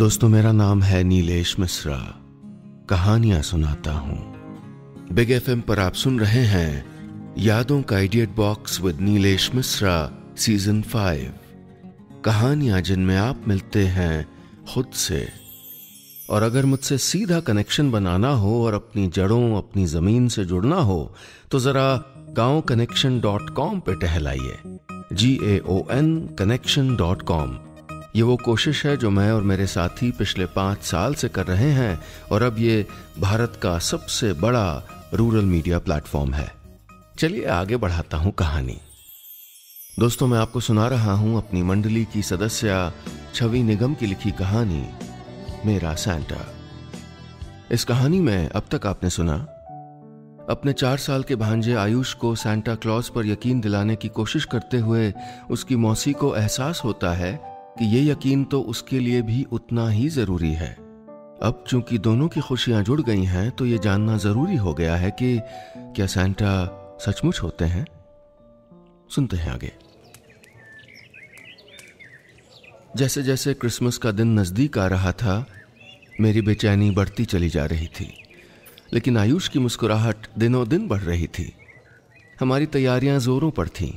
दोस्तों, मेरा नाम है नीलेश मिश्रा। कहानियां सुनाता हूं। बिग एफएम पर आप सुन रहे हैं यादों का idiot box with Nilesh Mishra season 5। कहानियां जिनमें आप मिलते हैं खुद से। और अगर मुझसे सीधा कनेक्शन बनाना हो और अपनी जड़ों, अपनी जमीन से जुड़ना हो तो जरा gaonconnection.com पे टहलाइए। GAON connection.com। ये वो कोशिश है जो मैं और मेरे साथी पिछले 5 साल से कर रहे हैं और अब ये भारत का सबसे बड़ा रूरल मीडिया प्लेटफॉर्म है। चलिए आगे बढ़ाता हूं कहानी। दोस्तों, मैं आपको सुना रहा हूं अपनी मंडली की सदस्य छवि निगम की लिखी कहानी मेरा सैंटा। इस कहानी में अब तक आपने सुना अपने 4 साल के भांजे आयुष को सैंटा क्लॉज पर यकीन दिलाने की कोशिश करते हुए उसकी मौसी को एहसास होता है कि ये यकीन तो उसके लिए भी उतना ही जरूरी है। अब चूंकि दोनों की खुशियां जुड़ गई हैं तो ये जानना जरूरी हो गया है कि क्या सैंटा सचमुच होते हैं। सुनते हैं आगे। जैसे जैसे क्रिसमस का दिन नजदीक आ रहा था, मेरी बेचैनी बढ़ती चली जा रही थी, लेकिन आयुष की मुस्कुराहट दिनों दिन बढ़ रही थी। हमारी तैयारियां जोरों पर थीं।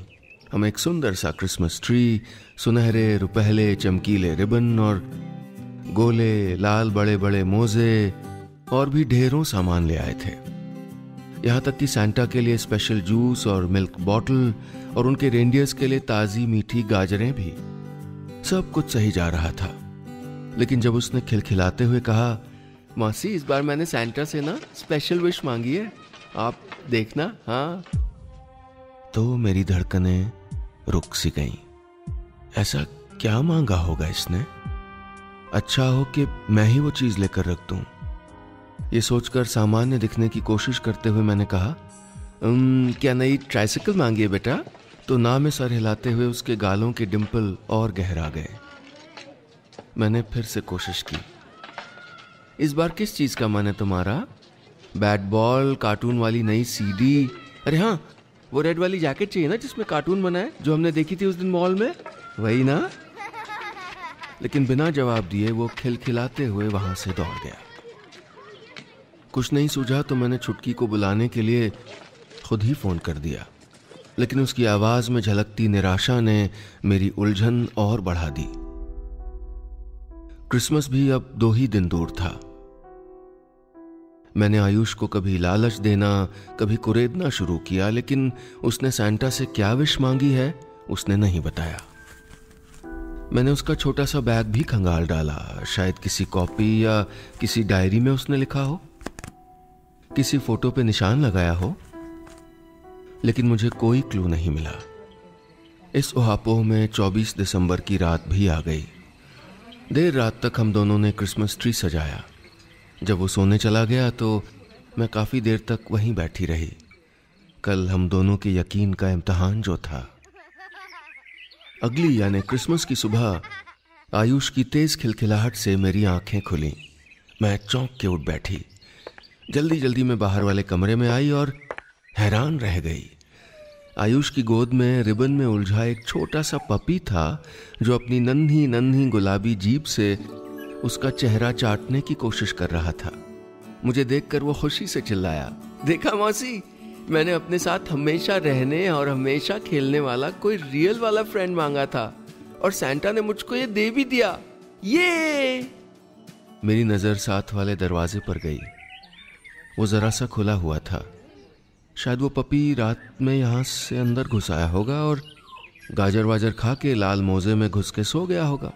हम एक सुंदर सा क्रिसमस ट्री, सुनहरे रुपहले चमकीले रिबन और गोले, लाल बड़े बड़े मोजे और भी ढेरों सामान ले आए थे। यहाँ तक कि सैंटा के लिए स्पेशल जूस और मिल्क बॉटल और उनके रेंडियर्स के लिए ताजी मीठी गाजरें भी। सब कुछ सही जा रहा था, लेकिन जब उसने खिलखिलाते हुए कहा, मौसी इस बार मैंने सैंटा से ना स्पेशल विश मांगी है, आप देखना। हाँ, तो मेरी धड़कनें रुक सी गईं। ऐसा क्या मांगा होगा इसने? अच्छा हो कि मैं ही वो चीज लेकर रख दूं। ये सोचकर सामान्य दिखने की कोशिश करते हुए मैंने कहा, क्या नई ट्राइसिकल मांगी है बेटा? तो ना में सर हिलाते हुए उसके गालों के डिंपल और गहरा गए। मैंने फिर से कोशिश की। इस बार किस चीज का मन है तुम्हारा? बैट बॉल, कार्टून वाली नई सीडी? अरे हाँ, वो रेड वाली जैकेट चाहिए ना जिसमें कार्टून बना है, जो हमने देखी थी उस दिन मॉल में, वही ना? लेकिन बिना जवाब दिए वो खिलखिलाते हुए वहां से दौड़ गया। कुछ नहीं सूझा तो मैंने छुटकी को बुलाने के लिए खुद ही फोन कर दिया, लेकिन उसकी आवाज में झलकती निराशा ने मेरी उलझन और बढ़ा दी। क्रिसमस भी अब 2 ही दिन दूर था। मैंने आयुष को कभी लालच देना, कभी कुरेदना शुरू किया, लेकिन उसने सैंटा से क्या विश मांगी है उसने नहीं बताया। मैंने उसका छोटा सा बैग भी खंगाल डाला। शायद किसी कॉपी या किसी डायरी में उसने लिखा हो, किसी फोटो पे निशान लगाया हो, लेकिन मुझे कोई क्लू नहीं मिला। इस उहापोह में 24 दिसंबर की रात भी आ गई। देर रात तक हम दोनों ने क्रिसमस ट्री सजाया। जब वो सोने चला गया तो मैं काफी देर तक वहीं बैठी रही। कल हम दोनों के यकीन का इम्तिहान जो था। अगली यानी क्रिसमस की सुबह आयुष की तेज खिलखिलाहट से मेरी आंखें खुली। मैं चौंक के उठ बैठी। जल्दी जल्दी मैं बाहर वाले कमरे में आई और हैरान रह गई। आयुष की गोद में रिबन में उलझा एक छोटा सा पपी था जो अपनी नन्ही नन्ही गुलाबी जीभ से उसका चेहरा चाटने की कोशिश कर रहा था। मुझे देखकर वो खुशी से चिल्लाया, देखा मौसी, मैंने अपने साथ हमेशा रहने और हमेशा खेलने वाला कोई रियल वाला फ्रेंड मांगा था और सैंटा ने मुझको ये दे भी दिया। ये मेरी नजर साथ वाले दरवाजे पर गई। वो जरा सा खुला हुआ था। शायद वो पपी रात में यहां से अंदर घुस आया होगा और गाजर वाजर खा के लाल मोजे में घुस के सो गया होगा।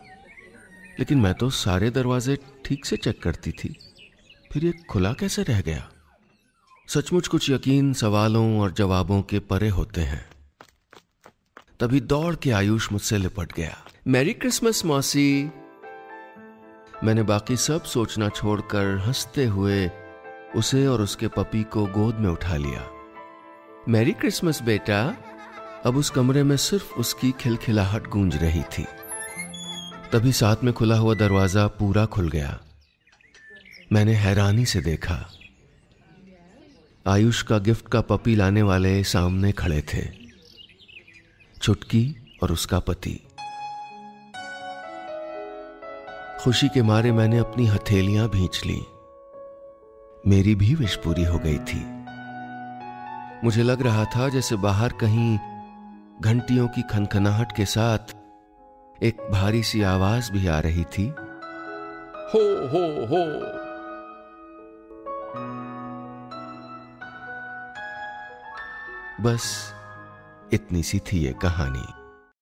लेकिन मैं तो सारे दरवाजे ठीक से चेक करती थी, फिर ये खुला कैसे रह गया? सचमुच कुछ यकीन सवालों और जवाबों के परे होते हैं। तभी दौड़ के आयुष मुझसे लिपट गया। मैरी क्रिसमस मौसी। मैंने बाकी सब सोचना छोड़कर हंसते हुए उसे और उसके पपी को गोद में उठा लिया। मैरी क्रिसमस बेटा। अब उस कमरे में सिर्फ उसकी खिलखिलाहट गूंज रही थी। तभी साथ में खुला हुआ दरवाजा पूरा खुल गया। मैंने हैरानी से देखा। आयुष का गिफ्ट का पपी लाने वाले सामने खड़े थे, छुटकी और उसका पति। खुशी के मारे मैंने अपनी हथेलियां भींच ली। मेरी भी विश पूरी हो गई थी। मुझे लग रहा था जैसे बाहर कहीं घंटियों की खनखनाहट के साथ एक भारी सी आवाज भी आ रही थी, हो हो हो। बस इतनी सी थी ये कहानी।